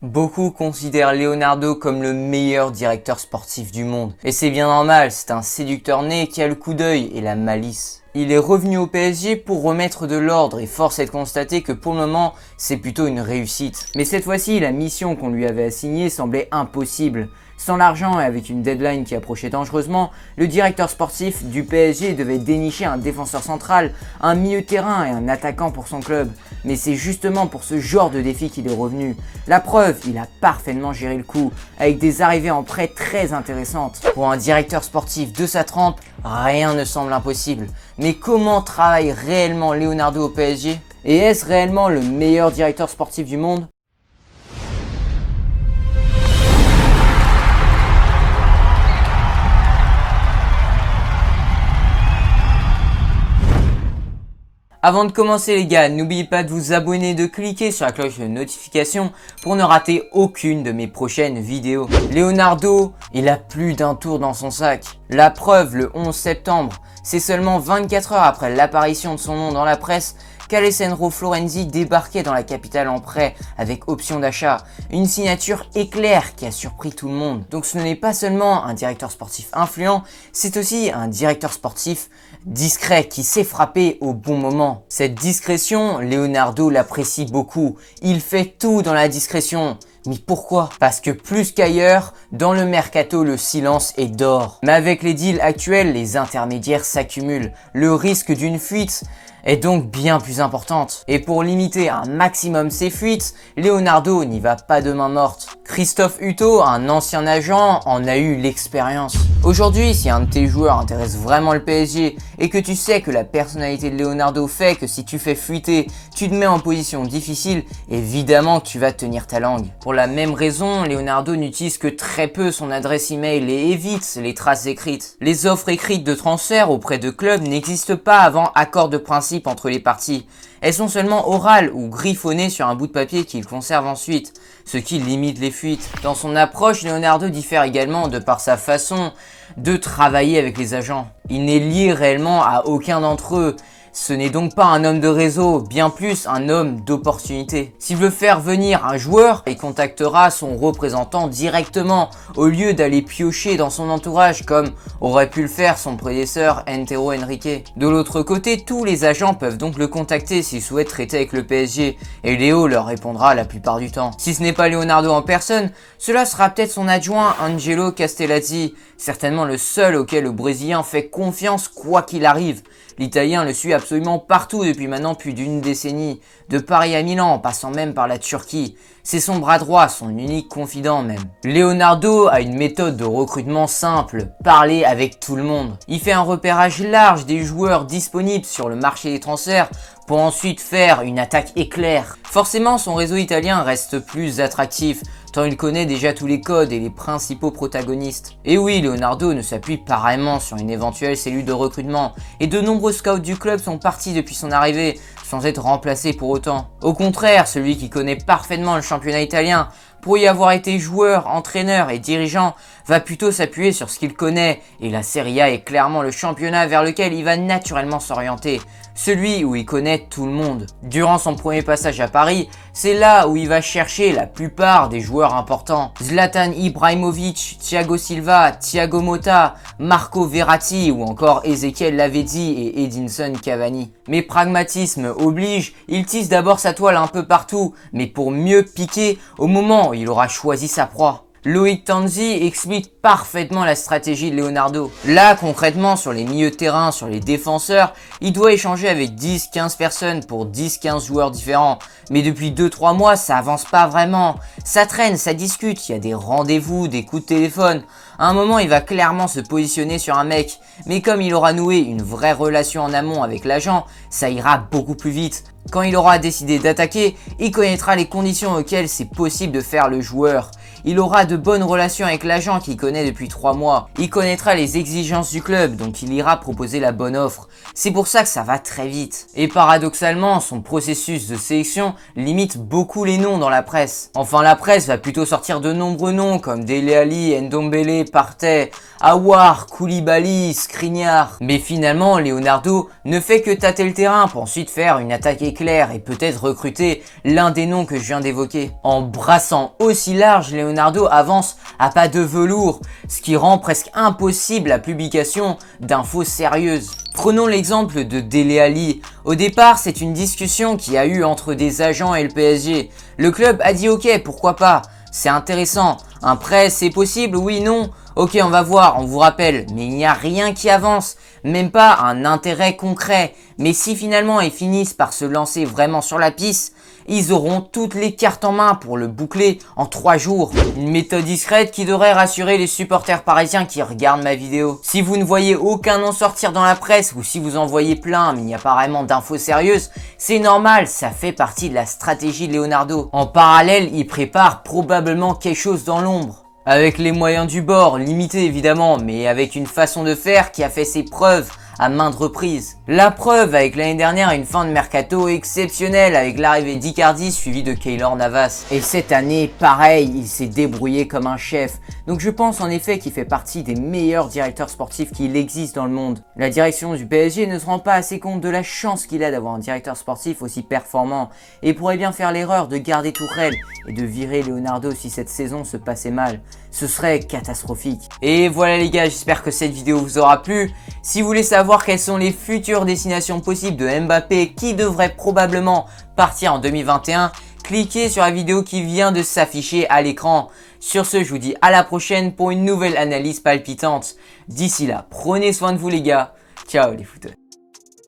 Beaucoup considèrent Leonardo comme le meilleur directeur sportif du monde. Et c'est bien normal, c'est un séducteur né qui a le coup d'œil et la malice. Il est revenu au PSG pour remettre de l'ordre et force est de constater que pour le moment, c'est plutôt une réussite. Mais cette fois-ci, la mission qu'on lui avait assignée semblait impossible. Sans l'argent et avec une deadline qui approchait dangereusement, le directeur sportif du PSG devait dénicher un défenseur central, un milieu de terrain et un attaquant pour son club. Mais c'est justement pour ce genre de défi qu'il est revenu. La preuve, il a parfaitement géré le coup, avec des arrivées en prêt très intéressantes. Pour un directeur sportif de sa trempe, rien ne semble impossible. Mais comment travaille réellement Leonardo au PSG? Et est-ce réellement le meilleur directeur sportif du monde? Avant de commencer les gars, n'oubliez pas de vous abonner et de cliquer sur la cloche de notification pour ne rater aucune de mes prochaines vidéos. Leonardo, il a plus d'un tour dans son sac. La preuve, le 11 septembre, c'est seulement 24 heures après l'apparition de son nom dans la presse qu'Alessandro Florenzi débarquait dans la capitale en prêt avec option d'achat. Une signature éclair qui a surpris tout le monde. Donc ce n'est pas seulement un directeur sportif influent, c'est aussi un directeur sportif discret qui sait frapper au bon moment. Cette discrétion, Leonardo l'apprécie beaucoup. Il fait tout dans la discrétion. Mais pourquoi? Parce que plus qu'ailleurs, dans le mercato, le silence est d'or. Mais avec les deals actuels, les intermédiaires s'accumulent. Le risque d'une fuite est donc bien plus importante. Et pour limiter un maximum ces fuites, Leonardo n'y va pas de main morte. Christophe Hutto, un ancien agent, en a eu l'expérience. Aujourd'hui, si un de tes joueurs intéresse vraiment le PSG et que tu sais que la personnalité de Leonardo fait que si tu fais fuiter, tu te mets en position difficile, évidemment que tu vas tenir ta langue. Pour la même raison, Leonardo n'utilise que très peu son adresse email et évite les traces écrites. Les offres écrites de transfert auprès de clubs n'existent pas avant accord de principe entre les parties. Elles sont seulement orales ou griffonnées sur un bout de papier qu'il conserve ensuite, ce qui limite les fuites. Dans son approche, Leonardo diffère également de par sa façon de travailler avec les agents. Il n'est lié réellement à aucun d'entre eux. Ce n'est donc pas un homme de réseau, bien plus un homme d'opportunité. S'il veut faire venir un joueur, il contactera son représentant directement au lieu d'aller piocher dans son entourage comme aurait pu le faire son prédécesseur Antero Henrique. De l'autre côté, tous les agents peuvent donc le contacter s'ils souhaitent traiter avec le PSG et Léo leur répondra la plupart du temps. Si ce n'est pas Leonardo en personne, cela sera peut-être son adjoint Angelo Castellazzi, certainement le seul auquel le Brésilien fait confiance quoi qu'il arrive. L'Italien le suit absolument partout depuis maintenant plus d'une décennie, de Paris à Milan en passant même par la Turquie. C'est son bras droit, son unique confident même. Leonardo a une méthode de recrutement simple, parler avec tout le monde. Il fait un repérage large des joueurs disponibles sur le marché des transferts pour ensuite faire une attaque éclair. Forcément, son réseau italien reste plus attractif, tant il connaît déjà tous les codes et les principaux protagonistes. Et oui, Leonardo ne s'appuie pas vraiment sur une éventuelle cellule de recrutement, et de nombreux scouts du club sont partis depuis son arrivée, sans être remplacés pour autant. Au contraire, celui qui connaît parfaitement le championnat italien, pour y avoir été joueur, entraîneur et dirigeant, va plutôt s'appuyer sur ce qu'il connaît, et la Serie A est clairement le championnat vers lequel il va naturellement s'orienter, celui où il connaît tout le monde. Durant son premier passage à Paris, c'est là où il va chercher la plupart des joueurs importants. Zlatan Ibrahimovic, Thiago Silva, Thiago Motta, Marco Verratti ou encore Ezequiel Lavezzi et Edinson Cavani. Mais pragmatisme oblige, il tisse d'abord sa toile un peu partout, mais pour mieux piquer au moment où il aura choisi sa proie. Loïc Tanzi explique parfaitement la stratégie de Leonardo. Là, concrètement, sur les milieux de terrain, sur les défenseurs, il doit échanger avec 10-15 personnes pour 10-15 joueurs différents. Mais depuis 2-3 mois, ça avance pas vraiment. Ça traîne, ça discute, il y a des rendez-vous, des coups de téléphone. À un moment, il va clairement se positionner sur un mec. Mais comme il aura noué une vraie relation en amont avec l'agent, ça ira beaucoup plus vite. Quand il aura décidé d'attaquer, il connaîtra les conditions auxquelles c'est possible de faire le joueur. il aura de bonnes relations avec l'agent qu'il connaît depuis 3 mois. Il connaîtra les exigences du club, donc il ira proposer la bonne offre. C'est pour ça que ça va très vite. Et paradoxalement, son processus de sélection limite beaucoup les noms dans la presse. Enfin, la presse va plutôt sortir de nombreux noms comme Dele Alli, Ndombele, Partey, Aouar, Koulibaly, Skriniar. Mais finalement, Leonardo ne fait que tâter le terrain pour ensuite faire une attaque éclair et peut-être recruter l'un des noms que je viens d'évoquer. En brassant aussi large, Leonardo avance à pas de velours, ce qui rend presque impossible la publication d'infos sérieuses. Prenons l'exemple de Dele Alli. Au départ, c'est une discussion qui a eu entre des agents et le PSG. Le club a dit ok, pourquoi pas, c'est intéressant. Un prêt, c'est possible, oui, non. Ok, on va voir, on vous rappelle, mais il n'y a rien qui avance, même pas un intérêt concret. Mais si finalement ils finissent par se lancer vraiment sur la piste, ils auront toutes les cartes en main pour le boucler en 3 jours. Une méthode discrète qui devrait rassurer les supporters parisiens qui regardent ma vidéo. Si vous ne voyez aucun nom sortir dans la presse ou si vous en voyez plein mais il n'y a pas vraiment d'infos sérieuses, c'est normal, ça fait partie de la stratégie de Leonardo. En parallèle, il prépare probablement quelque chose dans l'ombre. Avec les moyens du bord, limités évidemment, mais avec une façon de faire qui a fait ses preuves à maintes reprises. La preuve avec l'année dernière une fin de mercato exceptionnelle avec l'arrivée d'Icardi suivi de Keylor Navas. Et cette année, pareil, il s'est débrouillé comme un chef. Donc je pense en effet qu'il fait partie des meilleurs directeurs sportifs qu'il existe dans le monde. La direction du PSG ne se rend pas assez compte de la chance qu'il a d'avoir un directeur sportif aussi performant et pourrait bien faire l'erreur de garder Tourelle et de virer Leonardo si cette saison se passait mal. Ce serait catastrophique. Et voilà les gars, j'espère que cette vidéo vous aura plu. Si vous voulez savoir quelles sont les futures destinations possibles de Mbappé qui devrait probablement partir en 2021, cliquez sur la vidéo qui vient de s'afficher à l'écran. Sur ce, je vous dis à la prochaine pour une nouvelle analyse palpitante. D'ici là, prenez soin de vous les gars. Ciao les footeux.